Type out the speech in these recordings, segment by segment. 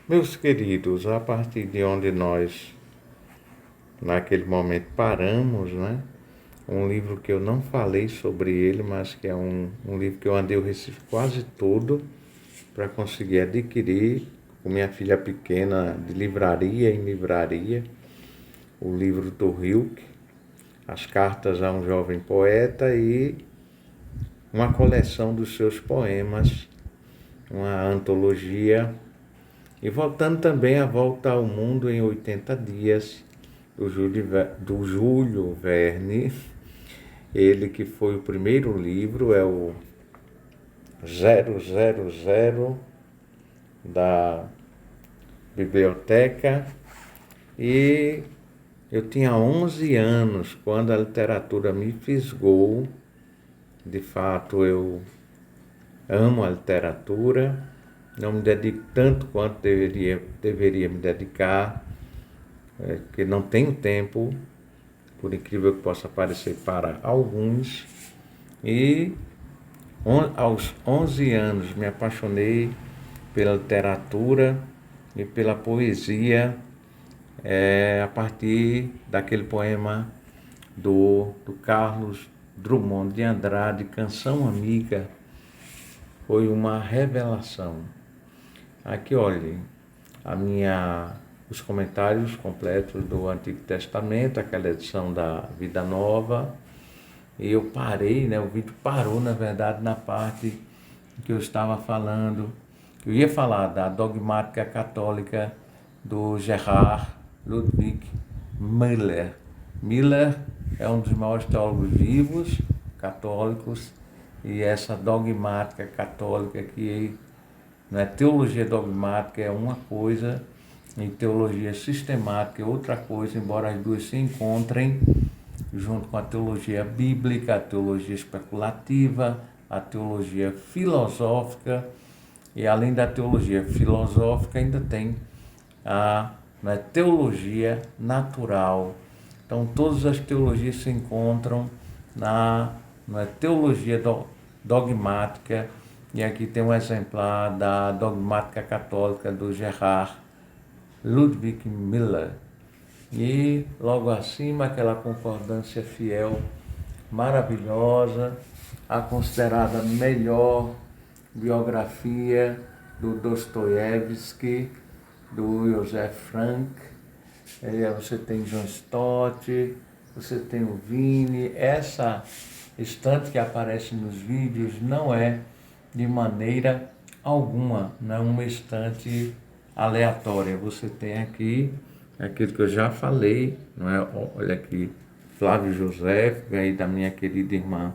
Meus queridos, a partir de onde nós, naquele momento, paramos, né? Um livro que eu não falei sobre ele, mas que é um livro que eu andei o Recife quase todo para conseguir adquirir com minha filha pequena de livraria em livraria, o livro do Rilke, As Cartas a um Jovem Poeta e uma coleção dos seus poemas, uma antologia. E voltando também a Volta ao Mundo em 80 Dias, do Júlio Verne, ele que foi o primeiro livro, é o 000 da biblioteca, e eu tinha 11 anos quando a literatura me fisgou. De fato, eu amo a literatura, não me dedico tanto quanto deveria me dedicar, que não tenho tempo, por incrível que possa parecer para alguns. E aos 11 anos me apaixonei pela literatura e pela poesia, a partir daquele poema do Carlos Drummond de Andrade, Canção Amiga. Foi uma revelação. Aqui, olhem, os comentários completos do Antigo Testamento, aquela edição da Vida Nova. E eu parei, né? O vídeo parou, na verdade, na parte que eu estava falando, que eu ia falar da dogmática católica do Gerhard Ludwig Müller. Müller é um dos maiores teólogos vivos, católicos, e essa dogmática católica que não é teologia dogmática, é uma coisa, e teologia sistemática é outra coisa, embora as duas se encontrem junto com a teologia bíblica, a teologia especulativa, a teologia filosófica, e além da teologia filosófica ainda tem a teologia natural. Então todas as teologias se encontram na teologia dogmática, e aqui tem um exemplar da dogmática católica do Gerhard Ludwig Müller. E logo acima aquela concordância fiel maravilhosa, a considerada melhor biografia do Dostoiévski, do Josef Frank. Você tem John Stott, você tem o Vini. Essa estante que aparece nos vídeos não é de maneira alguma, não é uma estante aleatória. Você tem aqui aquilo que eu já falei, não é? Olha aqui, Flávio José, ganhei da minha querida irmã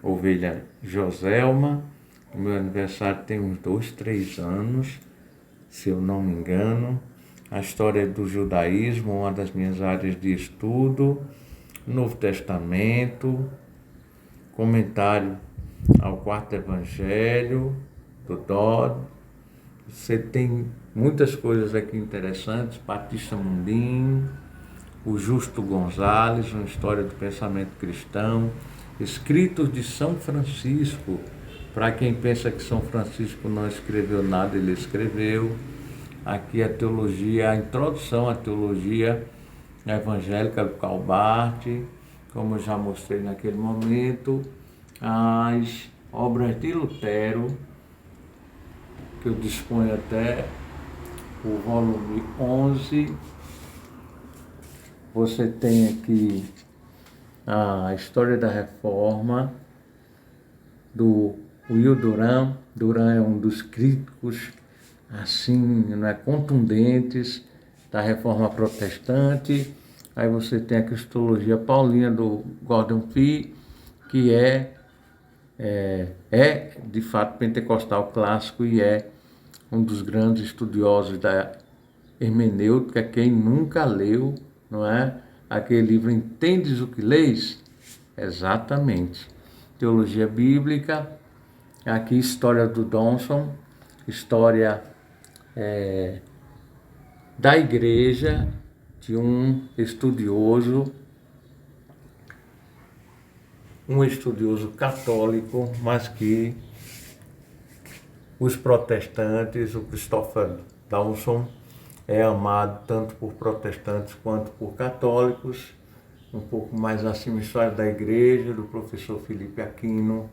Ovelha Joselma. O meu aniversário tem uns 2, 3 anos, se eu não me engano. A história do judaísmo, uma das minhas áreas de estudo. Novo Testamento, comentário ao quarto evangelho do Dodd. Você tem muitas coisas aqui interessantes. Batista Mundim, o Justo Gonzalez, uma história do pensamento cristão. Escritos de São Francisco, para quem pensa que São Francisco não escreveu nada, ele escreveu. Aqui a teologia, a introdução à teologia evangélica do Calbart, como eu já mostrei naquele momento. As obras de Lutero, que eu disponho até o volume 11. Você tem aqui a História da Reforma, do Will Durant. Durant é um dos críticos assim, não é, contundentes da Reforma Protestante. Aí você tem a Cristologia Paulina do Gordon Fee, que é de fato pentecostal clássico e é um dos grandes estudiosos da hermenêutica. Quem nunca leu, não é? Aquele livro Entendes o que Leis? Exatamente. Teologia Bíblica, aqui História do Johnson, História da Igreja, de um estudioso católico, mas que os protestantes, o Christopher Dawson é amado tanto por protestantes quanto por católicos. Um pouco mais acima, História da Igreja, do professor Felipe Aquino,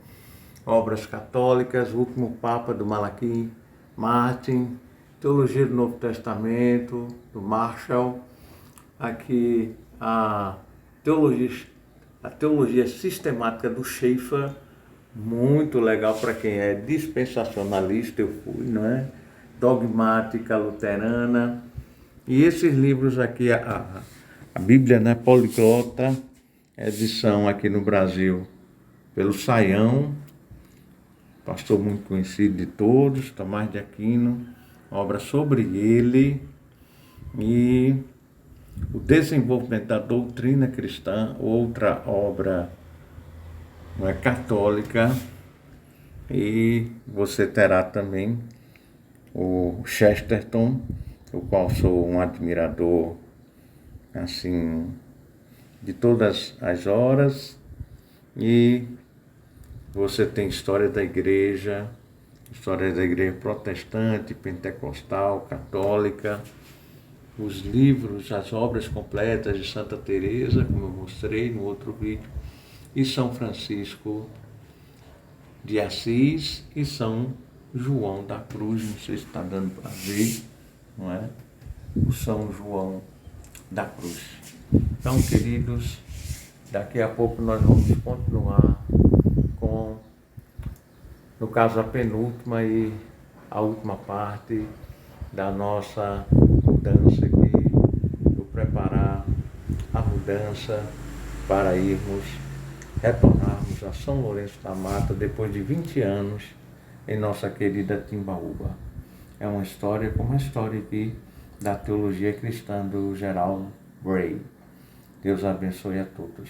Obras Católicas, O Último Papa, do Malachi Martin, Teologia do Novo Testamento, do Marshall, aqui a teologia sistemática do Schaeffer, muito legal para quem é dispensacionalista, eu fui, não é? Dogmática luterana, e esses livros aqui, a Bíblia, né, Poliglota, edição aqui no Brasil pelo Saião, pastor muito conhecido de todos, Tomás de Aquino, obra sobre ele, e o desenvolvimento da doutrina cristã, outra obra, não é, católica, e você terá também o Chesterton, o qual sou um admirador, assim, de todas as horas, e você tem história da igreja protestante, pentecostal, católica, os livros, as obras completas de Santa Teresa, como eu mostrei no outro vídeo, e São Francisco de Assis e São João da Cruz, não sei se está dando para ver, não é? O São João da Cruz. Então, queridos, daqui a pouco nós vamos continuar com, no caso, a penúltima e a última parte da nossa mudança aqui, do preparar a mudança para retornarmos a São Lourenço da Mata depois de 20 anos em nossa querida Timbaúba. É uma história como a história aqui da teologia cristã do Gerald Bray. Deus abençoe a todos.